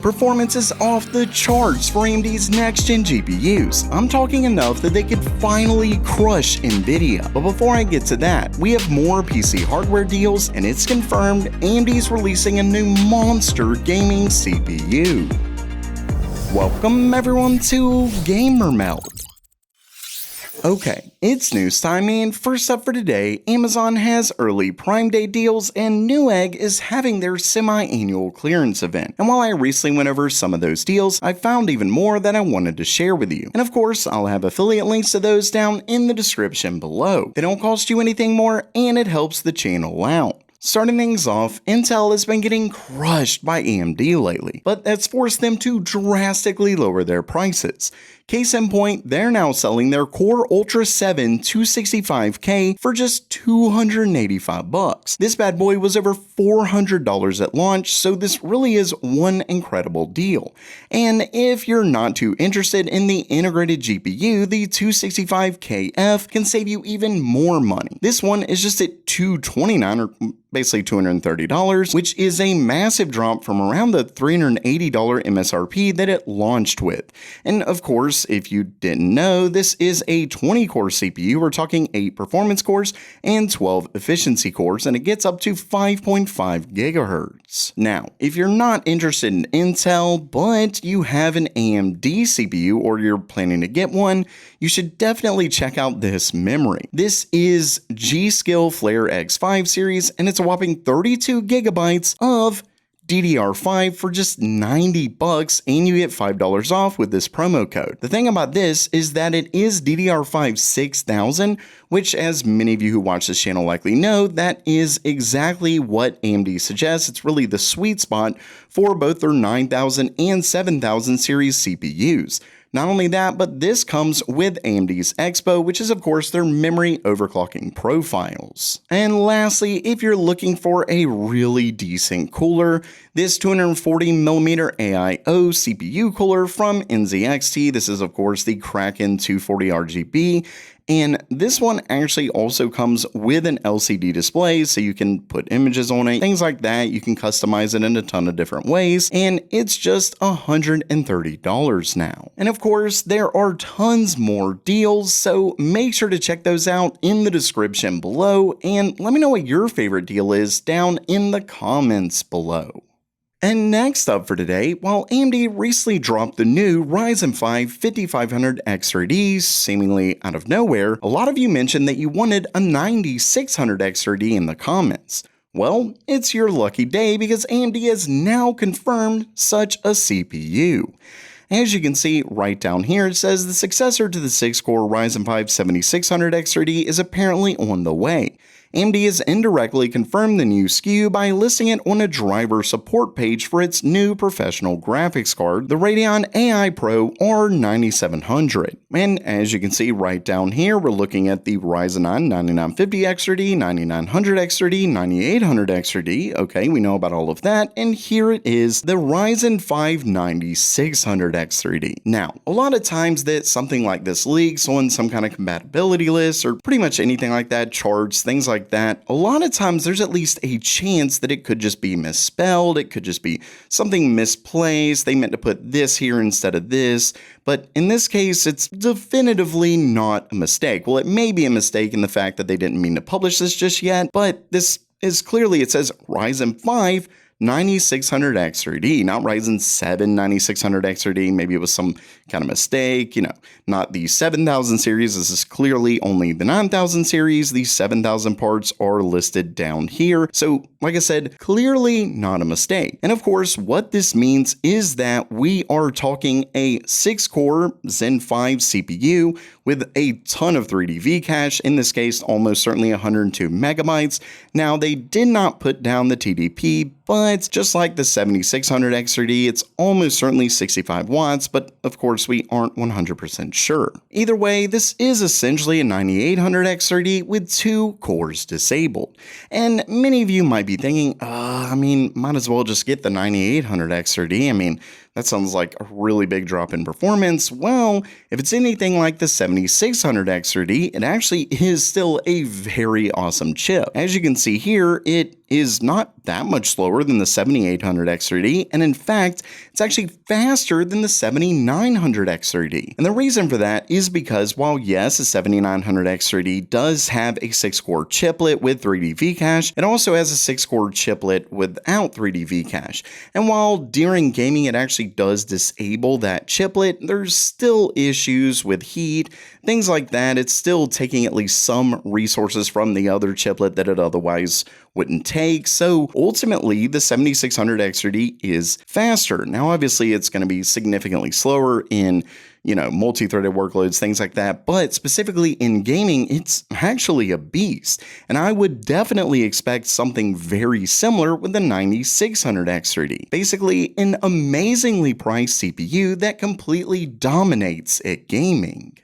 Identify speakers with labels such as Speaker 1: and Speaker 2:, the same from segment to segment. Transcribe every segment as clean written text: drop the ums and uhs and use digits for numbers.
Speaker 1: Performance is off the charts for AMD's next-gen GPUs. I'm talking enough that they could finally crush Nvidia. But before I get to that, we have more PC hardware deals, and it's confirmed AMD's releasing a new monster gaming CPU. Welcome everyone to Gamer Melt. Okay, it's news time, and first up for today, Amazon has early Prime Day deals and Newegg is having their semi-annual clearance event. And while I recently went over some of those deals, I found even more that I wanted to share with you. And of course, I'll have affiliate links to those down in the description below. They don't cost you anything more, and it helps the channel out. Starting things off, Intel has been getting crushed by AMD lately, but that's forced them to drastically lower their prices. Case in point, they're now selling their Core Ultra 7 265K for just $285. This bad boy was over $400 at launch, so this really is one incredible deal. And if you're not too interested in the integrated GPU, the 265KF can save you even more money. This one is just at $229 or basically $230, which is a massive drop from around the $380 MSRP that it launched with. And of course, if you didn't know, this is a 20-core CPU. We're talking 8 performance cores and 12 efficiency cores, and it gets up to 5.5 gigahertz. Now, if you're not interested in Intel, but you have an AMD CPU or you're planning to get one, you should definitely check out this memory. This is G-Skill Flare X5 series, and it's a whopping 32 gigabytes of DDR5 for just $90, and you get $5 off with this promo code. The thing about this is that it is DDR5 6000, which, as many of you who watch this channel likely know, that is exactly what AMD suggests. It's really the sweet spot for both their 9000 and 7000 series CPUs. Not only that, but this comes with AMD's Expo, which is of course their memory overclocking profiles. And lastly, if you're looking for a really decent cooler, this 240mm AIO CPU cooler from NZXT, this is of course the Kraken 240RGB, and this one actually also comes with an LCD display, so you can put images on it, things like that. You can customize it in a ton of different ways, and it's just $130 now. And of course, there are tons more deals, so make sure to check those out in the description below, and let me know what your favorite deal is down in the comments below. And next up for today, while AMD recently dropped the new Ryzen 5 5500X3D seemingly out of nowhere, a lot of you mentioned that you wanted a 9600X3D in the comments. Well, it's your lucky day because AMD has now confirmed such a CPU. As you can see right down here, it says the successor to the 6-core Ryzen 5 7600X3D is apparently on the way. AMD has indirectly confirmed the new SKU by listing it on a driver support page for its new professional graphics card, the Radeon AI Pro R9700. And as you can see right down here, we're looking at the Ryzen 9 9950X3D, 9900X3D, 9800X3D. Okay, we know about all of that. And here it is, the Ryzen 5 9600X3D. Now, a lot of times that something like this leaks on some kind of compatibility list or pretty much anything like that, charts, things like that, a lot of times there's at least a chance that it could just be misspelled, it could just be something misplaced, they meant to put this here instead of this, but in this case it's definitively not a mistake. Well, it may be a mistake in the fact that they didn't mean to publish this just yet, but this is clearly, it says Ryzen 5 9600X3D, not Ryzen 7 9600X3D. Maybe it was some kind of mistake, not the 7000 series. This is clearly only the 9000 series. The 7000 parts are listed down here. So, like I said, clearly not a mistake. And of course, what this means is that we are talking a 6-core Zen 5 CPU with a ton of 3D cache, in this case, almost certainly 102 megabytes. Now, they did not put down the TDP, but just like the 7600X3D, it's almost certainly 65 watts, but of course we aren't 100% sure. Either way, this is essentially a 9800X3D with 2 cores disabled. And many of you might be be thinking, might as well just get the 9800 XRD. That sounds like a really big drop in performance. Well, if it's anything like the 7600 XRD, it actually is still a very awesome chip. As you can see here, it is not that much slower than the 7800 XRD, and in fact, it's actually faster than the 7900 XRD. And the reason for that is because while yes, the 7900 XRD does have a 6-core chiplet with 3D V-cache, it also has a 6-core chiplet without 3D V-cache. And while during gaming it actually does disable that chiplet, there's still issues with heat, things like that. It's still taking at least some resources from the other chiplet that it otherwise wouldn't take. So ultimately, the 7600 XRD is faster. Now, obviously, it's going to be significantly slower in multi-threaded workloads, things like that. But specifically in gaming, it's actually a beast. And I would definitely expect something very similar with the 9600 XRD. Basically, an amazingly priced CPU that completely dominates at gaming.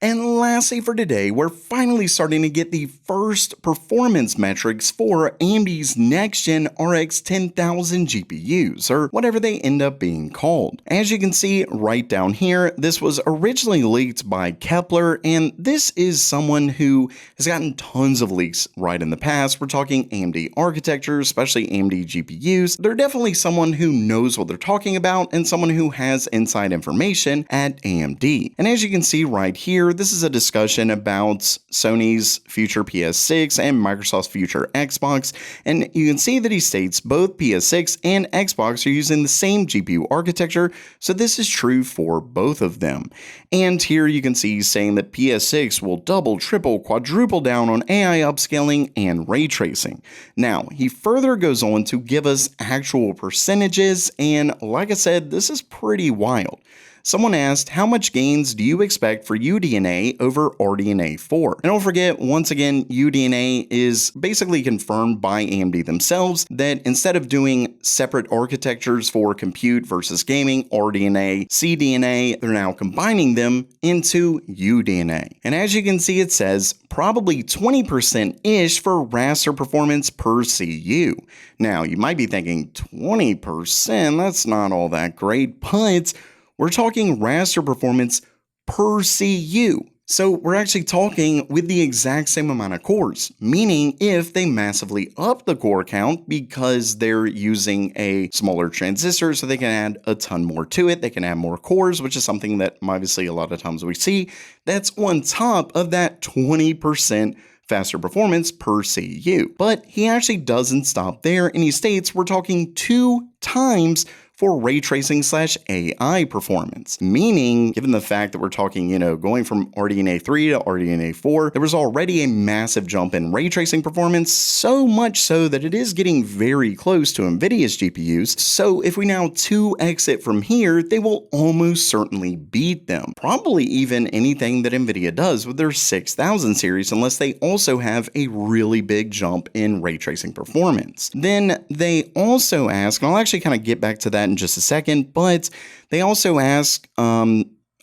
Speaker 1: And lastly for today, we're finally starting to get the first performance metrics for AMD's next-gen RX 10000 GPUs, or whatever they end up being called. As you can see right down here, this was originally leaked by Kepler, and this is someone who has gotten tons of leaks right in the past. We're talking AMD architecture, especially AMD GPUs. They're definitely someone who knows what they're talking about and someone who has inside information at AMD. And as you can see right here, this is a discussion about Sony's future PS6 and Microsoft's future Xbox, and you can see that he states both PS6 and Xbox are using the same GPU architecture, so this is true for both of them. And here you can see he's saying that PS6 will double, triple, quadruple down on AI upscaling and ray tracing. Now, he further goes on to give us actual percentages, and like I said, this is pretty wild. Someone asked, how much gains do you expect for UDNA over RDNA 4? And don't forget, once again, UDNA is basically confirmed by AMD themselves that instead of doing separate architectures for compute versus gaming, RDNA, CDNA, they're now combining them into UDNA. And as you can see, it says probably 20%-ish for raster performance per CU. Now, you might be thinking 20%, that's not all that great, but we're talking raster performance per CU. So we're actually talking with the exact same amount of cores, meaning if they massively up the core count because they're using a smaller transistor so they can add a ton more to it, they can add more cores, which is something that obviously a lot of times we see, that's on top of that 20% faster performance per CU. But he actually doesn't stop there, and he states we're talking 2 times for ray tracing / AI performance. Meaning, given the fact that we're talking, going from RDNA 3 to RDNA 4, there was already a massive jump in ray tracing performance, so much so that it is getting very close to NVIDIA's GPUs. So if we now 2x it from here, they will almost certainly beat them. Probably even anything that NVIDIA does with their 6000 series, unless they also have a really big jump in ray tracing performance. Then they also ask, and I'll actually kind of get back to that in just a second, but they also ask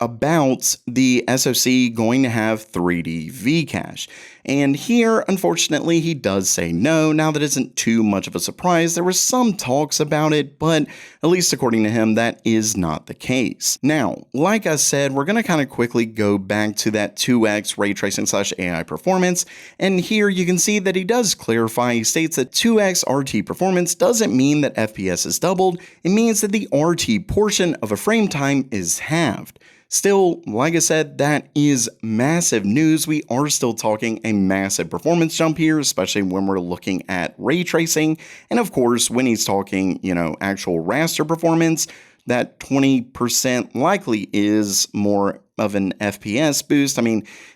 Speaker 1: about the SoC going to have 3D V-cache. And here, unfortunately, he does say no. Now, that isn't too much of a surprise. There were some talks about it, but at least according to him, that is not the case. Now, like I said, we're going to kind of quickly go back to that 2x ray tracing / AI performance. And here you can see that he does clarify. He states that 2x RT performance doesn't mean that FPS is doubled. It means that the RT portion of a frame time is halved. Still, like I said, that is massive news. We are still talking a massive performance jump here, especially when we're looking at ray tracing. And of course, when he's talking, actual raster performance, that 20% likely is more of an FPS boost.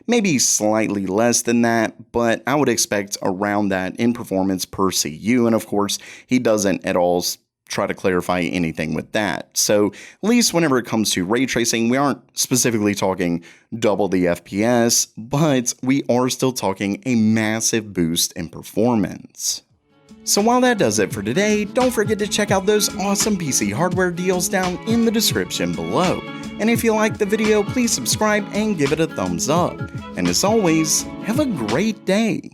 Speaker 1: Maybe slightly less than that, but I would expect around that in performance per CU. And of course, he doesn't at all try to clarify anything with that. So at least whenever it comes to ray tracing, we aren't specifically talking double the FPS, but we are still talking a massive boost in performance. So while that does it for today, don't forget to check out those awesome PC hardware deals down in the description below. And if you liked the video, please subscribe and give it a thumbs up. And as always, have a great day.